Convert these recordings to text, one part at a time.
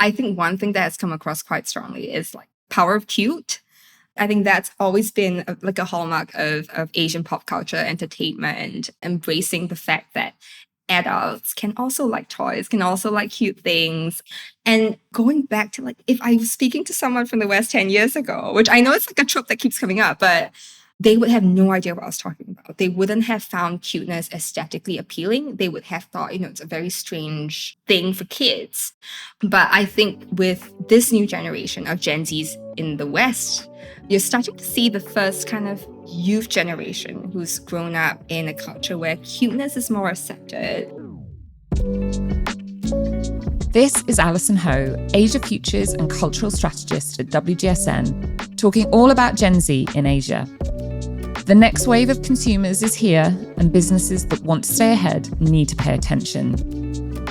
I think one thing that has come across quite strongly is like power of cute. I think that's always been like a hallmark of Asian pop culture entertainment, embracing the fact that adults can also like toys, can also like cute things. And going back to like, if I was speaking to someone from the West 10 years ago, which I know it's like a trope that keeps coming up, but they would have no idea what I was talking about. They wouldn't have found cuteness aesthetically appealing. They would have thought, it's a very strange thing for kids. But I think with this new generation of Gen Zs in the West, you're starting to see the first kind of youth generation who's grown up in a culture where cuteness is more accepted. This is Alison Ho, Asia Futures and Cultural Strategist at WGSN, talking all about Gen Z in Asia. The next wave of consumers is here, and businesses that want to stay ahead need to pay attention.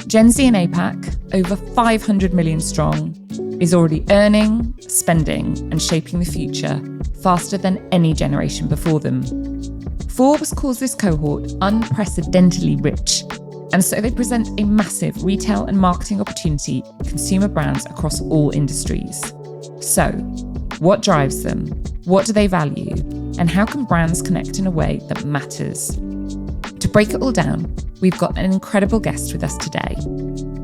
Gen Z in APAC, over 500 million strong, is already earning, spending, and shaping the future faster than any generation before them. Forbes calls this cohort unprecedentedly rich, and so they present a massive retail and marketing opportunity for consumer brands across all industries. So, what drives them? What do they value? And how can brands connect in a way that matters? To break it all down, we've got an incredible guest with us today.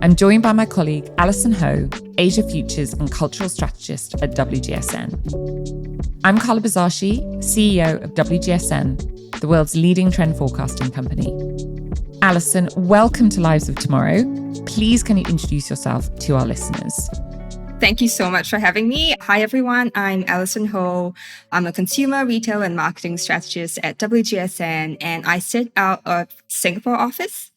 I'm joined by my colleague Alison Ho, Asia Futures and Cultural Strategist at WGSN. I'm Carla Buzasi, CEO of WGSN, the world's leading trend forecasting company. Alison, welcome to Lives of Tomorrow. Please can you introduce yourself to our listeners? Thank you so much for having me. Hi, everyone. I'm Alison Ho. I'm a consumer, retail, and marketing strategist at WGSN, and I sit out of Singapore office.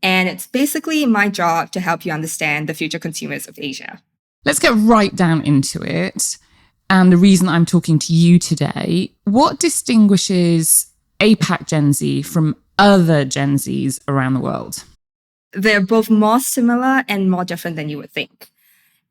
And it's basically my job to help you understand the future consumers of Asia. Let's get right down into it. And the reason I'm talking to you today, what distinguishes APAC Gen Z from other Gen Zs around the world? They're both more similar and more different than you would think.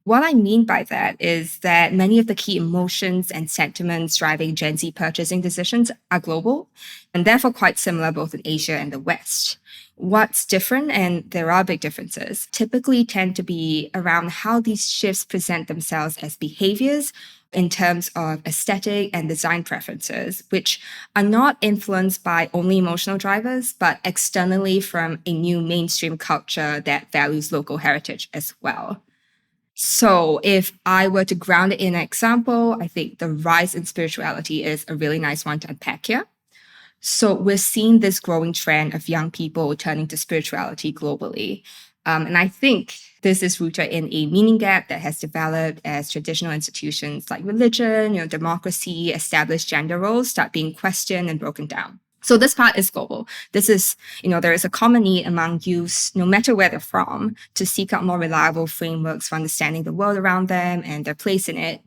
What I mean by that is that many of the key emotions and sentiments driving Gen Z purchasing decisions are global and therefore quite similar both in Asia and the West. What's different, and there are big differences, typically tend to be around how these shifts present themselves as behaviors in terms of aesthetic and design preferences, which are not influenced by only emotional drivers, but externally from a new mainstream culture that values local heritage as well. So if I were to ground it in an example, I think the rise in spirituality is a really nice one to unpack here. So we're seeing this growing trend of young people turning to spirituality globally. And I think this is rooted in a meaning gap that has developed as traditional institutions like religion, democracy, established gender roles start being questioned and broken down. So this part is global. This is, there is a common need among youths, no matter where they're from, to seek out more reliable frameworks for understanding the world around them and their place in it.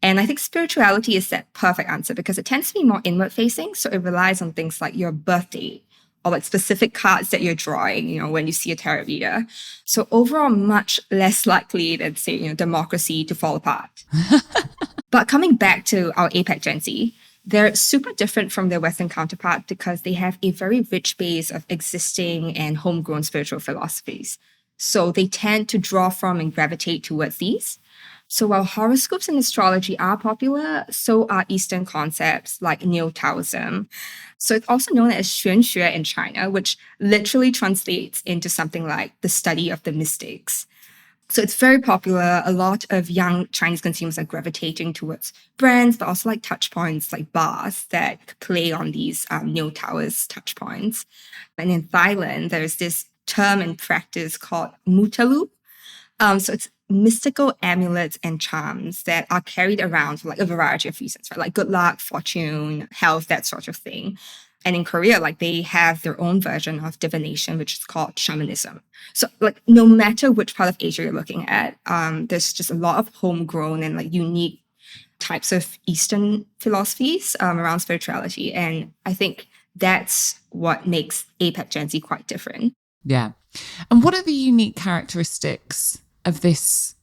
And I think spirituality is that perfect answer because it tends to be more inward facing. So it relies on things like your birth date or like specific cards that you're drawing, when you see a tarot reader. So overall, much less likely than, say, democracy to fall apart. But coming back to our APAC Gen Z, they're super different from their Western counterpart because they have a very rich base of existing and homegrown spiritual philosophies. So they tend to draw from and gravitate towards these. So while horoscopes and astrology are popular, so are Eastern concepts like Neo-Taoism. So it's also known as xuanxue in China, which literally translates into something like the study of the mystics. So it's very popular. A lot of young Chinese consumers are gravitating towards brands, but also like touch points like bars that play on these Neo-Taoist touch points. And in Thailand, there's this term in practice called mutalu. So it's mystical amulets and charms that are carried around for like a variety of reasons, right? Like good luck, fortune, health, that sort of thing. And in Korea, like they have their own version of divination, which is called shamanism. So like no matter which part of Asia you're looking at, there's just a lot of homegrown and like unique types of Eastern philosophies around spirituality. And I think that's what makes APAC Gen Z quite different. Yeah. And what are the unique characteristics of this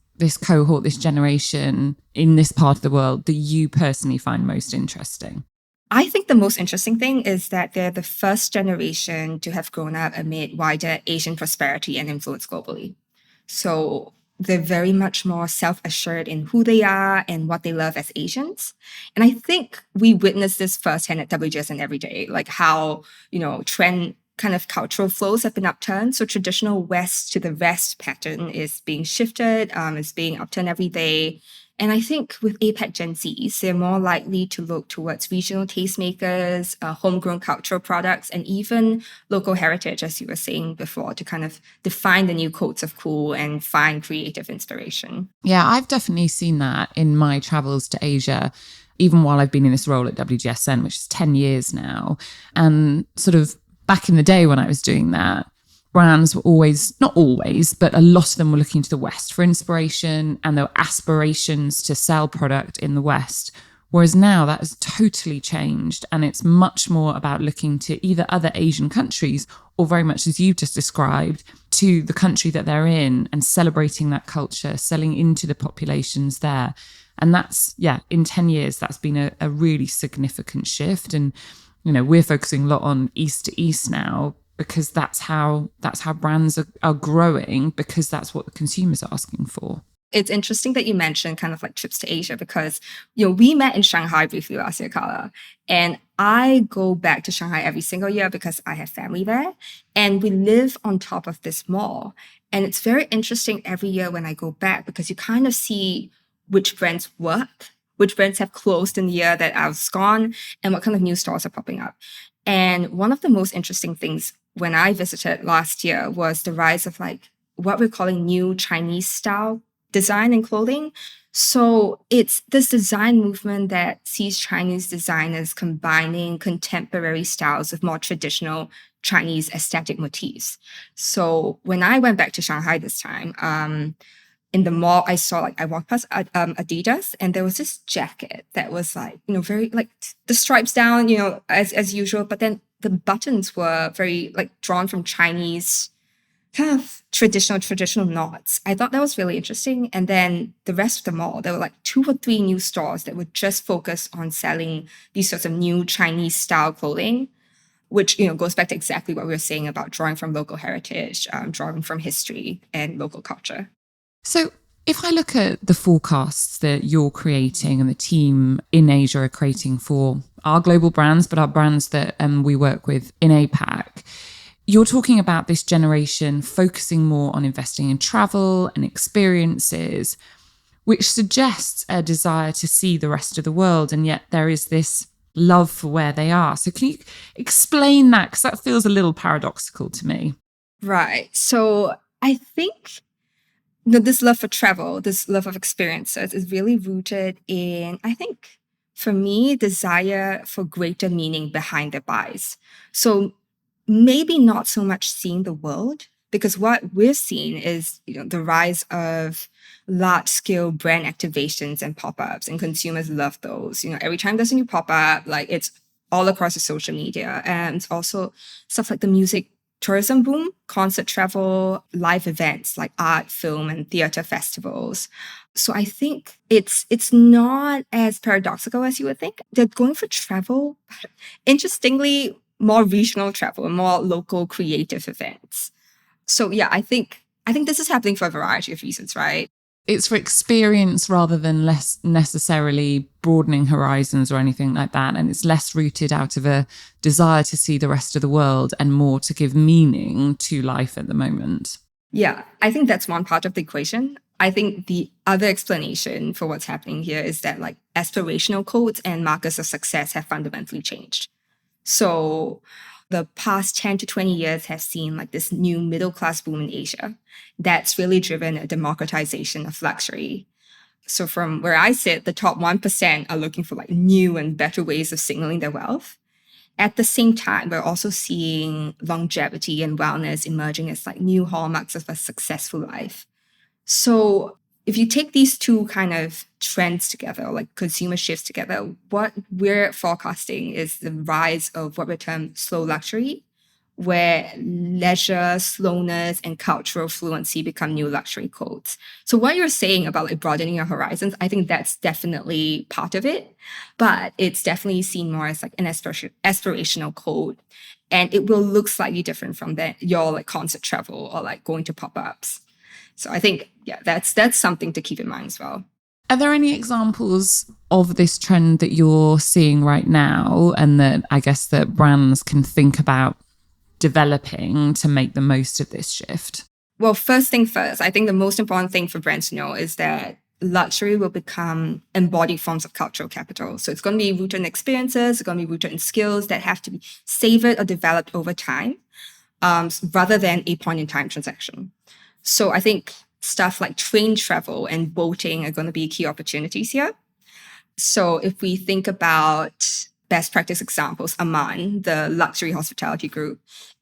cohort, this generation in this part of the world that you personally find most interesting? I think the most interesting thing is that they're the first generation to have grown up amid wider Asian prosperity and influence globally. So they're very much more self-assured in who they are and what they love as Asians. And I think we witness this firsthand at WGSN every day, like how, trend kind of cultural flows have been upturned. So traditional West to the West pattern is being shifted, is being upturned every day. And I think with APAC Gen Zs, they're more likely to look towards regional tastemakers, homegrown cultural products, and even local heritage, as you were saying before, to kind of define the new codes of cool and find creative inspiration. Yeah, I've definitely seen that in my travels to Asia, even while I've been in this role at WGSN, which is 10 years now. And sort of back in the day when I was doing that, brands were always, not always, but a lot of them were looking to the West for inspiration, and there were aspirations to sell product in the West. Whereas now that has totally changed, and it's much more about looking to either other Asian countries or, very much as you've just described, to the country that they're in and celebrating that culture, selling into the populations there. And that's, in 10 years, that's been a really significant shift. And, we're focusing a lot on East to East now, because that's how brands are growing, because that's what the consumer's asking for. It's interesting that you mentioned kind of like trips to Asia, because, we met in Shanghai briefly last year, Carla, and I go back to Shanghai every single year because I have family there, and we live on top of this mall. And it's very interesting every year when I go back, because you kind of see which brands work, which brands have closed in the year that I was gone, and what kind of new stores are popping up. And one of the most interesting things when I visited last year was the rise of like what we're calling new Chinese style design and clothing. So it's this design movement that sees Chinese designers combining contemporary styles with more traditional Chinese aesthetic motifs. So when I went back to Shanghai this time, in the mall, I walked past Adidas, and there was this jacket that was like, very like the stripes down, as usual, but then the buttons were very like drawn from Chinese kind of traditional knots. I thought that was really interesting. And then the rest of the mall, there were like 2 or 3 new stores that would just focus on selling these sorts of new Chinese style clothing, which, goes back to exactly what we were saying about drawing from local heritage, drawing from history and local culture. So if I look at the forecasts that you're creating and the team in Asia are creating for our global brands, but our brands that we work with in APAC, you're talking about this generation focusing more on investing in travel and experiences, which suggests a desire to see the rest of the world. And yet there is this love for where they are. So can you explain that? Because that feels a little paradoxical to me. Right. So I think this love for travel, this love of experiences is really rooted in, I think, for me, desire for greater meaning behind their buys. So maybe not so much seeing the world, because what we're seeing is, the rise of large-scale brand activations and pop-ups, and consumers love those. Every time there's a new pop-up, like it's all across the social media, and also stuff like the music tourism boom, concert travel, live events like art, film, and theater festivals. So I think it's not as paradoxical as you would think. They're going for travel, but interestingly, more regional travel and more local creative events. So I think this is happening for a variety of reasons, right? It's for experience rather than less necessarily broadening horizons or anything like that. And it's less rooted out of a desire to see the rest of the world and more to give meaning to life at the moment. Yeah, I think that's one part of the equation. I think the other explanation for what's happening here is that like aspirational codes and markers of success have fundamentally changed. So the past 10 to 20 years have seen like this new middle class boom in Asia that's really driven a democratization of luxury. So from where I sit, the top 1% are looking for like new and better ways of signaling their wealth. At the same time, we're also seeing longevity and wellness emerging as like new hallmarks of a successful life. So if you take these two kind of trends together, like consumer shifts together, what we're forecasting is the rise of what we term slow luxury, where leisure, slowness, and cultural fluency become new luxury codes. So what you're saying about like broadening your horizons, I think that's definitely part of it, but it's definitely seen more as like an aspirational code. And it will look slightly different from your like concert travel or like going to pop-ups. So I think, that's something to keep in mind as well. Are there any examples of this trend that you're seeing right now and that I guess that brands can think about developing to make the most of this shift? Well, first thing first, I think the most important thing for brands to know is that luxury will become embodied forms of cultural capital. So it's going to be rooted in experiences, it's going to be rooted in skills that have to be savored or developed over time, rather than a point-in-time transaction. So I think stuff like train travel and boating are going to be key opportunities here. So if we think about best practice examples, Aman, the luxury hospitality group,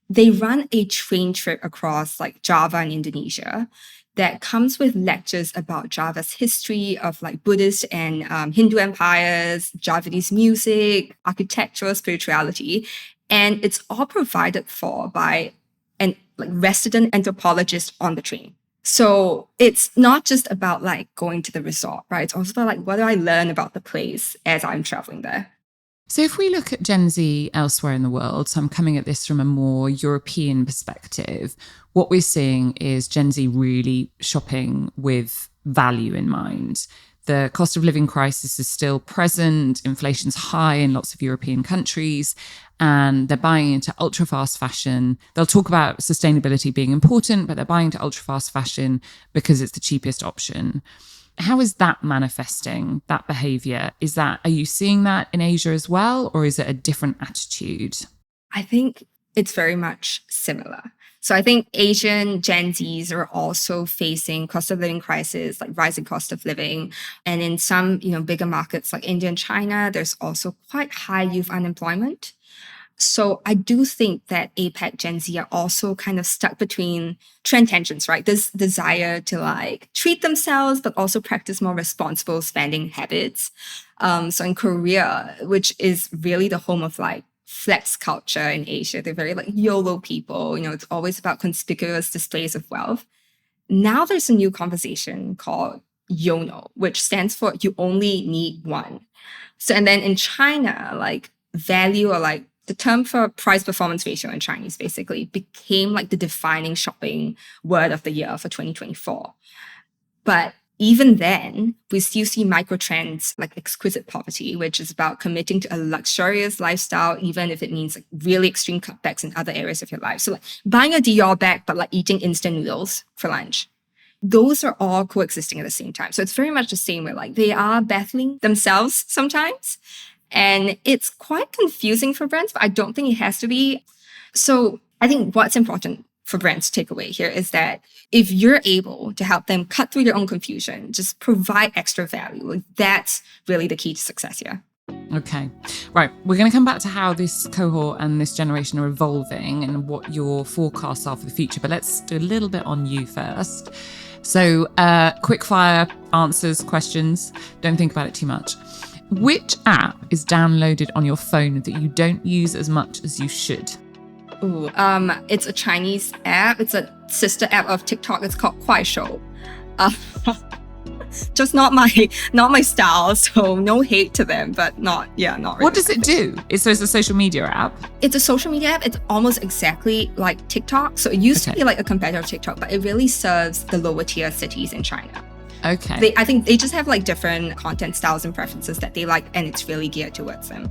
they run a train trip across like Java and Indonesia that comes with lectures about Java's history of like Buddhist and Hindu empires, Javanese music, architecture, spirituality. And it's all provided for by an like resident anthropologist on the train. So it's not just about like going to the resort, right? It's also about like, what do I learn about the place as I'm traveling there? So if we look at Gen Z elsewhere in the world, so I'm coming at this from a more European perspective, what we're seeing is Gen Z really shopping with value in mind. The cost of living crisis is still present. Inflation's high in lots of European countries, and they're buying into ultra fast fashion. They'll talk about sustainability being important, but they're buying into ultra fast fashion because it's the cheapest option. How is that manifesting, that behavior? Are you seeing that in Asia as well, or is it a different attitude? I think it's very much similar. So I think Asian Gen Zs are also facing cost of living crisis, like rising cost of living. And in some, bigger markets like India and China, there's also quite high youth unemployment. So I do think that APAC Gen Z are also kind of stuck between trend tensions, right? This desire to like treat themselves, but also practice more responsible spending habits. So in Korea, which is really the home of like flex culture in Asia, they're very like YOLO people. It's always about conspicuous displays of wealth. Now there's a new conversation called YONO, which stands for you only need one. So, and then in China, like value or like the term for price performance ratio in Chinese basically became like the defining shopping word of the year for 2024. But even then, we still see micro trends like exquisite poverty, which is about committing to a luxurious lifestyle, even if it means like really extreme cutbacks in other areas of your life. So like buying a Dior bag, but like eating instant noodles for lunch. Those are all coexisting at the same time. So it's very much the same way, like they are battling themselves sometimes. And it's quite confusing for brands, but I don't think it has to be. So I think what's important for brands to take away here is that if you're able to help them cut through their own confusion, just provide extra value, like that's really the key to success here. Okay. Right. We're going to come back to how this cohort and this generation are evolving and what your forecasts are for the future. But let's do a little bit on you first. So quick fire answers, questions. Don't think about it too much. Which app is downloaded on your phone that you don't use as much as you should? Ooh, it's a Chinese app. It's a sister app of TikTok. It's called Kuaishou. Just not my style. So no hate to them, but not really. What does it do? So it's a social media app? It's a social media app. It's almost exactly like TikTok. So it used to be like a competitor of TikTok, but it really serves the lower tier cities in China. Okay. I think they just have like different content styles and preferences that they like, and it's really geared towards them.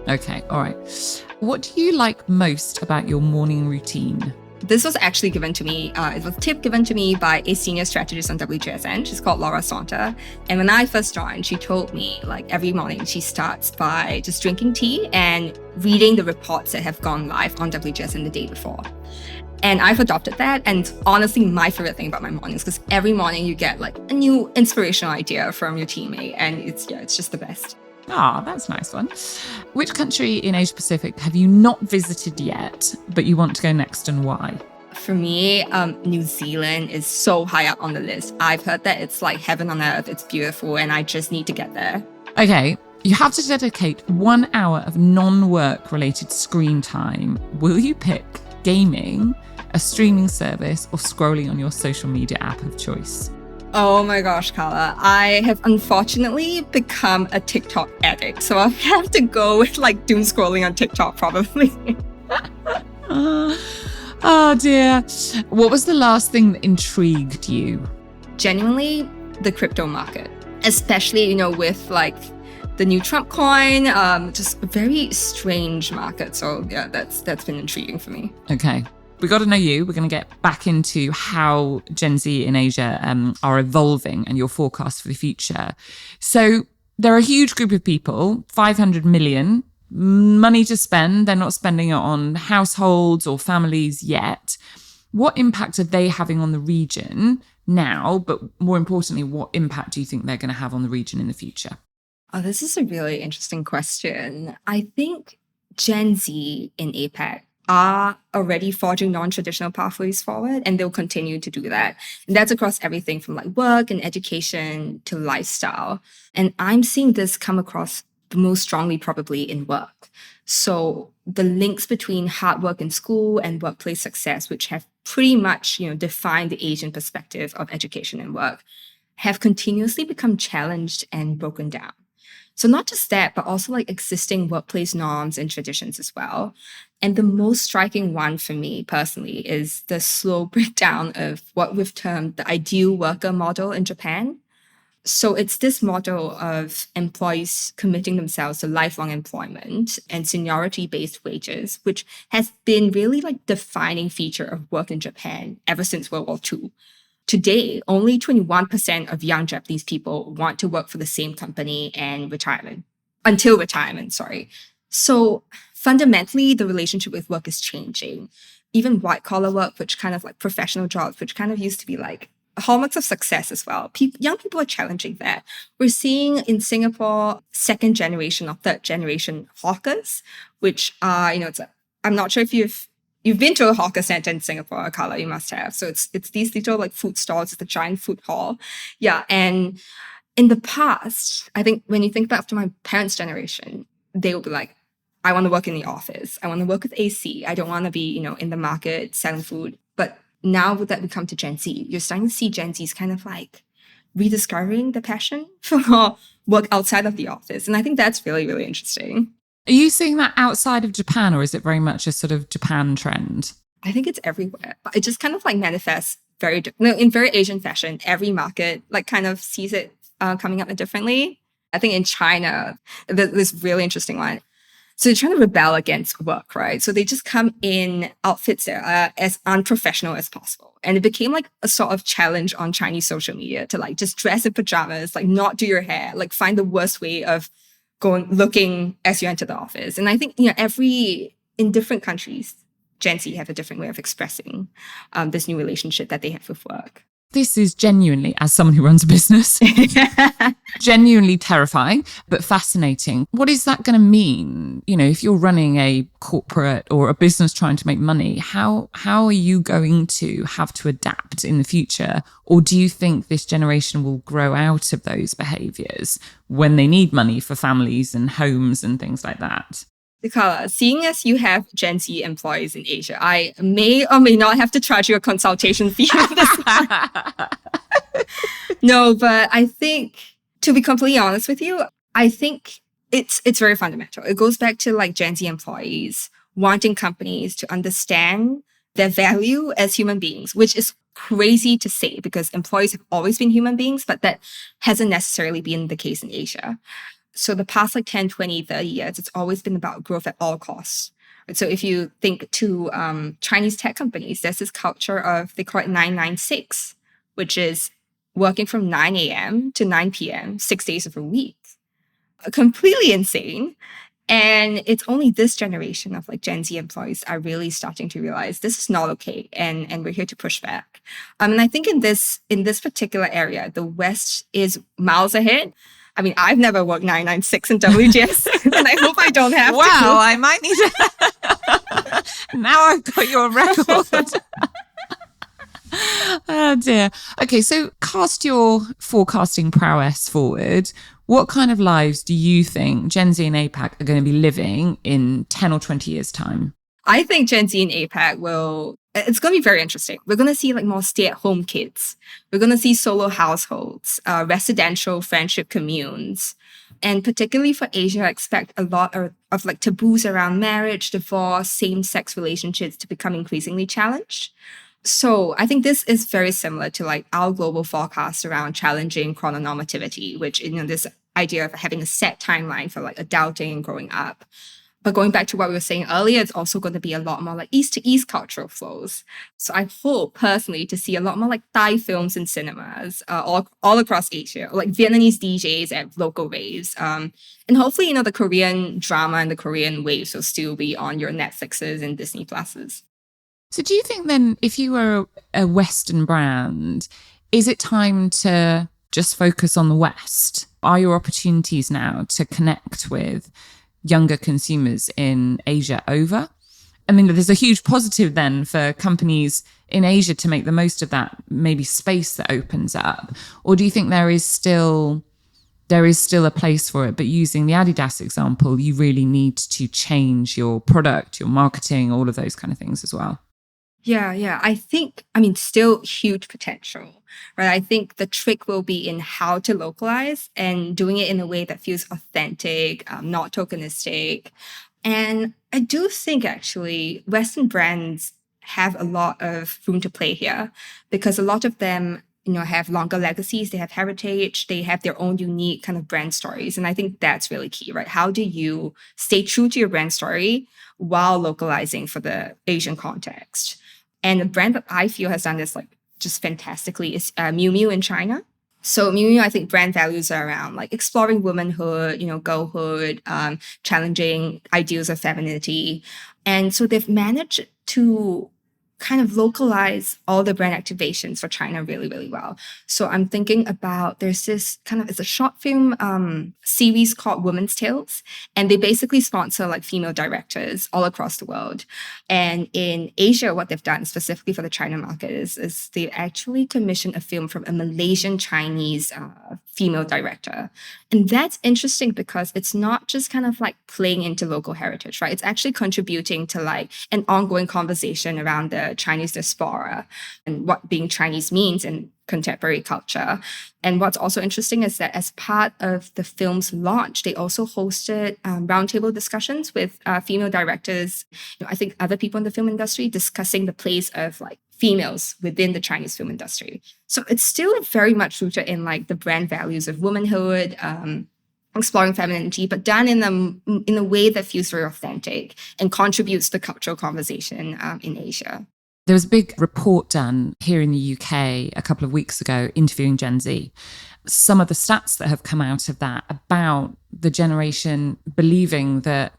Okay. All right. What do you like most about your morning routine? This was actually given to me. It was a tip given to me by a senior strategist on WGSN. She's called Laura Saunter. And when I first joined, she told me like every morning she starts by just drinking tea and reading the reports that have gone live on WGSN the day before. And I've adopted that. And it's honestly my favorite thing about my mornings, because every morning you get like a new inspirational idea from your teammate. And it's just the best. Ah, that's a nice one. Which country in Asia Pacific have you not visited yet, but you want to go next, and why? For me, New Zealand is so high up on the list. I've heard that it's like heaven on earth. It's beautiful, and I just need to get there. Okay, you have to dedicate 1 hour of non-work related screen time. Will you pick gaming, a streaming service, or scrolling on your social media app of choice? Oh my gosh, Carla. I have unfortunately become a TikTok addict. So I'll have to go with like doom scrolling on TikTok probably. Oh dear. What was the last thing that intrigued you? Genuinely, the crypto market, especially, with like the new Trump coin, just a very strange market. So yeah, that's been intriguing for me. Okay. We got to know you. We're going to get back into how Gen Z in Asia are evolving and your forecast for the future. So there are a huge group of people, 500 million, money to spend. They're not spending it on households or families yet. What impact are they having on the region now? But more importantly, what impact do you think they're going to have on the region in the future? Oh, this is a really interesting question. I think Gen Z in APAC are already forging non-traditional pathways forward, and they'll continue to do that. And that's across everything from like work and education to lifestyle. And I'm seeing this come across the most strongly probably in work. So the links between hard work in school and workplace success, which have pretty much, defined the Asian perspective of education and work, have continuously become challenged and broken down. So not just that, but also like existing workplace norms and traditions as well. And the most striking one for me personally is the slow breakdown of what we've termed the ideal worker model in Japan. So it's this model of employees committing themselves to lifelong employment and seniority-based wages, which has been really like defining feature of work in Japan ever since World War II. Today, only 21% of young Japanese people want to work for the same company until retirement, sorry. So fundamentally, the relationship with work is changing. Even white collar work, which kind of like professional jobs, which kind of used to be like hallmarks of success as well. Young people are challenging that. We're seeing in Singapore, second generation or third generation hawkers, which are, I'm not sure if You've been to a hawker center in Singapore, Carla, you must have. So it's these little like food stalls, it's a giant food hall. Yeah. And in the past, I think when you think back to my parents' generation, they would be like, I want to work in the office. I want to work with AC. I don't want to be, in the market selling food. But now that we come to Gen Z, you're starting to see Gen Zs kind of like rediscovering the passion for work outside of the office. And I think that's really, really interesting. Are you seeing that outside of Japan, or is it very much a sort of Japan trend? I think it's everywhere. It just kind of like manifests in very Asian fashion. Every market like kind of sees it coming up differently. I think in China, this really interesting one. So they're trying to rebel against work, right? So they just come in outfits that are as unprofessional as possible. And it became like a sort of challenge on Chinese social media to like just dress in pajamas, like not do your hair, like find the worst way of looking as you enter the office. And I think, in different countries, Gen Z have a different way of expressing this new relationship that they have with work. This is genuinely, as someone who runs a business, genuinely terrifying, but fascinating. What is that going to mean? If you're running a corporate or a business trying to make money, how are you going to have to adapt in the future? Or do you think this generation will grow out of those behaviors when they need money for families and homes and things like that? Carla, seeing as you have Gen Z employees in Asia, I may or may not have to charge you a consultation fee on this one. No, but I think, to be completely honest with you, I think it's very fundamental. It goes back to like Gen Z employees wanting companies to understand their value as human beings, which is crazy to say because employees have always been human beings, but that hasn't necessarily been the case in Asia. So the past like 10, 20, 30 years, it's always been about growth at all costs. And so if you think to Chinese tech companies, there's this culture of, they call it 996, which is working from 9 a.m. to 9 p.m., 6 days of a week. Completely insane. And it's only this generation of like Gen Z employees are really starting to realize this is not okay. And we're here to push back. And I think in this particular area, the West is miles ahead. I mean, I've never worked 996 in WGSN, and I hope I don't have to. Wow, I might need to. Now I've got your record. Oh, dear. Okay, so cast your forecasting prowess forward. What kind of lives do you think Gen Z and APAC are going to be living in 10 or 20 years' time? I think Gen Z and APAC it's going to be very interesting. We're going to see like more stay-at-home kids. We're going to see solo households, residential friendship communes. And particularly for Asia, I expect a lot of of like taboos around marriage, divorce, same-sex relationships to become increasingly challenged. So I think this is very similar to like our global forecast around challenging chrononormativity, which, this idea of having a set timeline for like adulting and growing up. But going back to what we were saying earlier, it's also going to be a lot more like East to East cultural flows. So I hope personally to see a lot more like Thai films in cinemas all across Asia, or like Vietnamese DJs at local raves. And hopefully, the Korean drama and the Korean waves will still be on your Netflixes and Disney Pluses. So do you think then, if you were a Western brand, is it time to just focus on the West? Are your opportunities now to connect with younger consumers in Asia over? I mean, there's a huge positive then for companies in Asia to make the most of that maybe space that opens up. Or do you think there is still a place for it, but using the Adidas example, you really need to change your product, your marketing, all of those kind of things as well? Yeah. I think, still huge potential, right? I think the trick will be in how to localize and doing it in a way that feels authentic, not tokenistic. And I do think actually Western brands have a lot of room to play here because a lot of them, have longer legacies, they have heritage, they have their own unique kind of brand stories. And I think that's really key, right? How do you stay true to your brand story while localizing for the Asian context? And the brand that I feel has done this like just fantastically is Miu Miu in China. So Miu Miu, I think brand values are around like exploring womanhood, girlhood, challenging ideals of femininity. And so they've managed to kind of localize all the brand activations for China really, really well. So I'm thinking about, there's this it's a short film series called Women's Tales. And they basically sponsor like female directors all across the world. And in Asia, what they've done specifically for the China market is they actually commissioned a film from a Malaysian Chinese female director. And that's interesting because it's not just kind of like playing into local heritage, right? It's actually contributing to like an ongoing conversation around the Chinese diaspora and what being Chinese means in contemporary culture. And what's also interesting is that as part of the film's launch, they also hosted roundtable discussions with female directors, I think other people in the film industry discussing the place of like females within the Chinese film industry. So it's still very much rooted in like the brand values of womanhood, exploring femininity, but done in a way that feels very authentic and contributes to the cultural conversation in Asia. There was a big report done here in the UK a couple of weeks ago interviewing Gen Z. Some of the stats that have come out of that about the generation believing that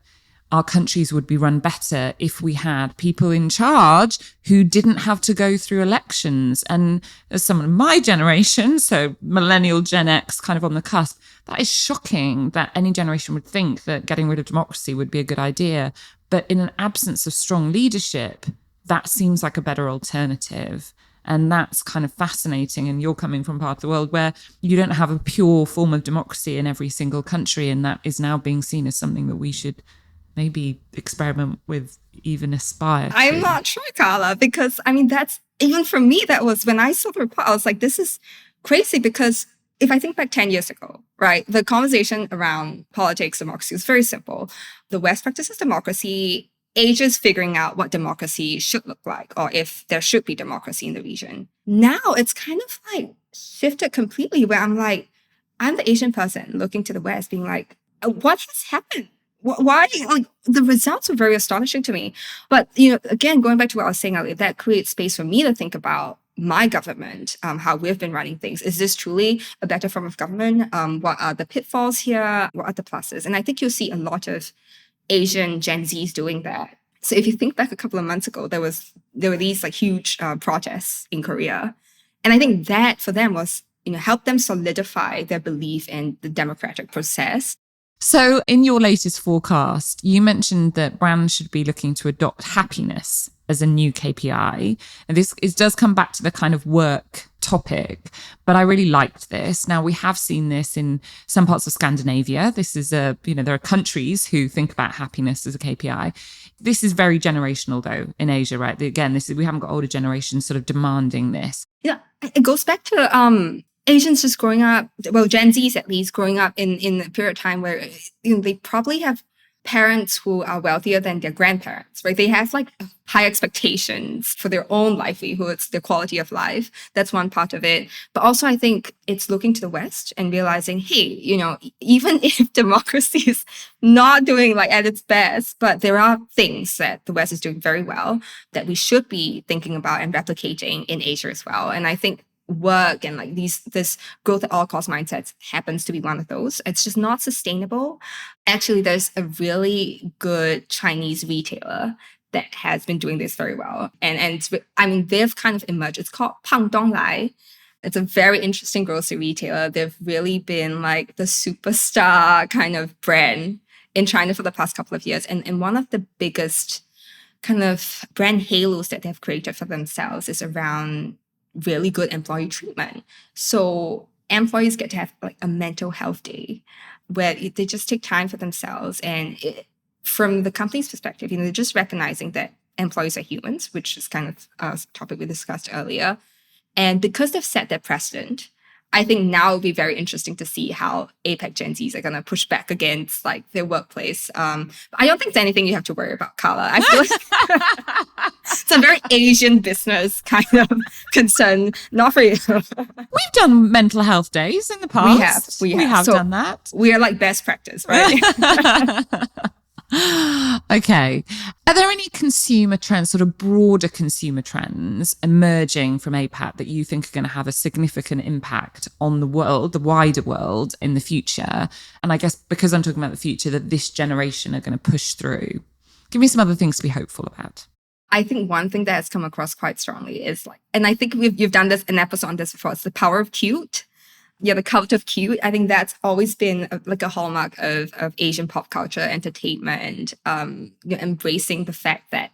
our countries would be run better if we had people in charge who didn't have to go through elections. And as someone of my generation, so millennial Gen X kind of on the cusp, that is shocking that any generation would think that getting rid of democracy would be a good idea. But in an absence of strong leadership, that seems like a better alternative. And that's kind of fascinating. And you're coming from part of the world where you don't have a pure form of democracy in every single country. And that is now being seen as something that we should maybe experiment with, even aspire to. I'm not sure, Carla, because that's, even for me, that was when I saw the report, I was like, this is crazy, because if I think back 10 years ago, right, the conversation around politics, democracy was very simple. The West practices democracy, Asia's figuring out what democracy should look like, or if there should be democracy in the region. Now it's kind of like shifted completely, where I'm like, I'm the Asian person looking to the West being like, what has happened? Why? Like, the results were very astonishing to me. But, again, going back to what I was saying earlier, that creates space for me to think about my government, how we've been running things. Is this truly a better form of government? What are the pitfalls here? What are the pluses? And I think you'll see a lot of Asian Gen Zs doing that. So if you think back a couple of months ago, there were these like huge protests in Korea. And I think that for them was, help them solidify their belief in the democratic process. So in your latest forecast, you mentioned that brands should be looking to adopt happiness as a new KPI. And this does come back to the kind of work topic, but I really liked this. Now, we have seen this in some parts of Scandinavia. This is there are countries who think about happiness as a KPI. This is very generational though in Asia, right? Again, we haven't got older generations sort of demanding this. Yeah, it goes back to Asians just growing up, well, Gen Zs at least, growing up in a period of time where they probably have parents who are wealthier than their grandparents, right? They have like high expectations for their own livelihoods, their quality of life. That's one part of it. But also I think it's looking to the West and realizing, hey, even if democracy is not doing like at its best, but there are things that the West is doing very well that we should be thinking about and replicating in Asia as well. And I think work and like this growth at all cost mindsets happens to be one of those. It's just not sustainable. Actually, there's a really good Chinese retailer that has been doing this very well. And I mean, they've kind of emerged. It's called Pang Dong Lai. It's a very interesting grocery retailer. They've really been like the superstar kind of brand in China for the past couple of years. And one of the biggest kind of brand halos that they've created for themselves is around really good employee treatment. So employees get to have like a mental health day where they just take time for themselves. And from the company's perspective, they're just recognizing that employees are humans, which is kind of a topic we discussed earlier. And because they've set that precedent, I think now it'll be very interesting to see how APAC Gen Zs are going to push back against like their workplace. But I don't think there's anything you have to worry about, Carla. I feel like it's a very Asian business kind of concern, not for you. We've done mental health days in the past. We have so done that. We are like best practice, right? Okay. Are there any consumer trends, sort of broader consumer trends emerging from APAC that you think are going to have a significant impact on the world, the wider world in the future? And I guess because I'm talking about the future, that this generation are going to push through. Give me some other things to be hopeful about. I think one thing that has come across quite strongly is like, and I think you've done an episode on this before, it's the power of cute. Yeah, the cult of cute. I think that's always been like a hallmark of Asian pop culture, entertainment, embracing the fact that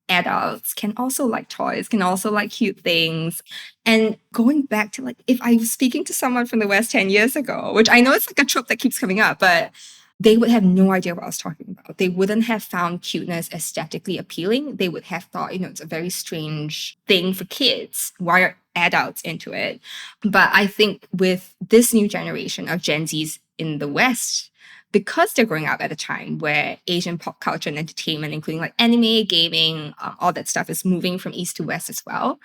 adults can also like toys, can also like cute things. And going back to like, if I was speaking to someone from the West 10 years ago, which I know it's like a trope that keeps coming up, but they would have no idea what I was talking about. They wouldn't have found cuteness aesthetically appealing. They would have thought, it's a very strange thing for kids. Why are adults into it? But I think with this new generation of Gen Zs in the West, because they're growing up at a time where Asian pop culture and entertainment, including like anime, gaming, all that stuff is moving from East to West as well,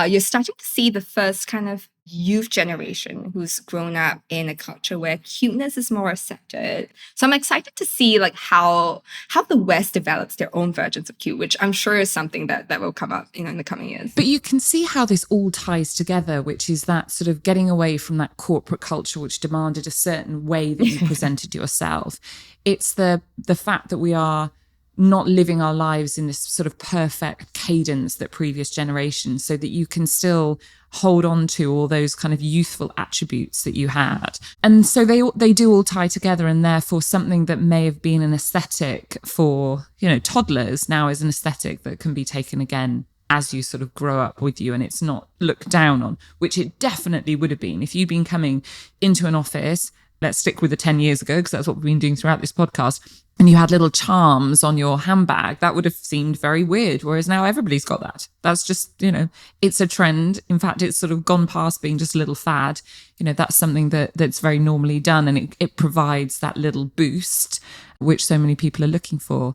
you're starting to see the first kind of youth generation who's grown up in a culture where cuteness is more accepted. So I'm excited to see like how the West develops their own versions of cute, which I'm sure is something that will come up, in the coming years. But you can see how this all ties together, which is that sort of getting away from that corporate culture which demanded a certain way that you presented yourself. It's the fact that we are not living our lives in this sort of perfect cadence that previous generations, so that you can still hold on to all those kind of youthful attributes that you had. And so they do all tie together, and therefore something that may have been an aesthetic for, toddlers now is an aesthetic that can be taken again as you sort of grow up with you, and it's not looked down on, which it definitely would have been if you'd been coming into an office. Let's stick with the 10 years ago, because that's what we've been doing throughout this podcast. And you had little charms on your handbag, that would have seemed very weird. Whereas now everybody's got that. That's just, it's a trend. In fact, it's sort of gone past being just a little fad. That's something that's very normally done. And it provides that little boost, which so many people are looking for.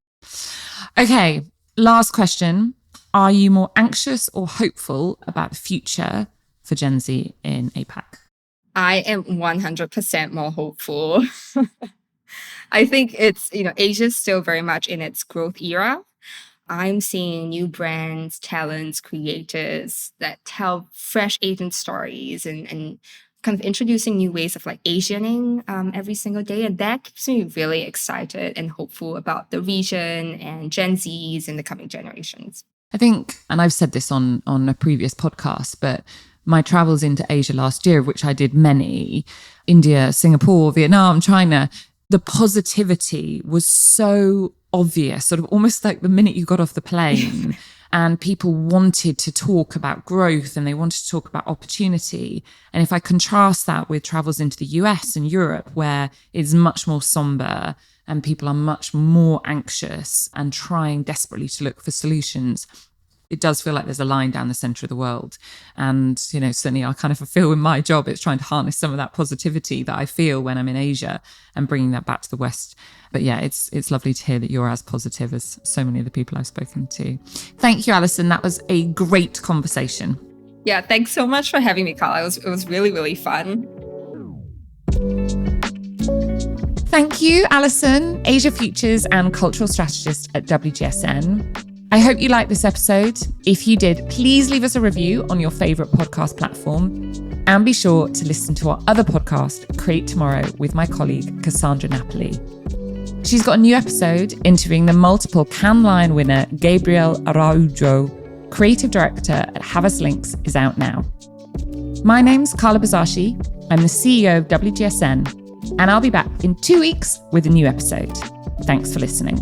Okay, last question. Are you more anxious or hopeful about the future for Gen Z in APAC? I am 100% more hopeful. I think it's, Asia's still very much in its growth era. I'm seeing new brands, talents, creators that tell fresh Asian stories and kind of introducing new ways of like Asianing every single day. And that keeps me really excited and hopeful about the region and Gen Zs in the coming generations. I think, and I've said this on a previous podcast, but my travels into Asia last year, of which I did many, India, Singapore, Vietnam, China, the positivity was so obvious, sort of almost like the minute you got off the plane and people wanted to talk about growth and they wanted to talk about opportunity. And if I contrast that with travels into the US and Europe, where it's much more somber and people are much more anxious and trying desperately to look for solutions, it does feel like there's a line down the center of the world. And, you know, certainly I kind of feel in my job, it's trying to harness some of that positivity that I feel when I'm in Asia and bringing that back to the West. But yeah, it's lovely to hear that you're as positive as so many of the people I've spoken to. Thank you, Alison. That was a great conversation. Yeah, thanks so much for having me, Carla. It was really, really fun. Thank you, Alison, Asia Futures and Cultural Strategist at WGSN. I hope you liked this episode. If you did, please leave us a review on your favourite podcast platform. And be sure to listen to our other podcast, Create Tomorrow, with my colleague, Cassandra Napoli. She's got a new episode interviewing the multiple Cannes Lion winner, Gabriel Araujo. Creative Director at Havas Links is out now. My name's Carla Buzasi. I'm the CEO of WGSN, and I'll be back in 2 weeks with a new episode. Thanks for listening.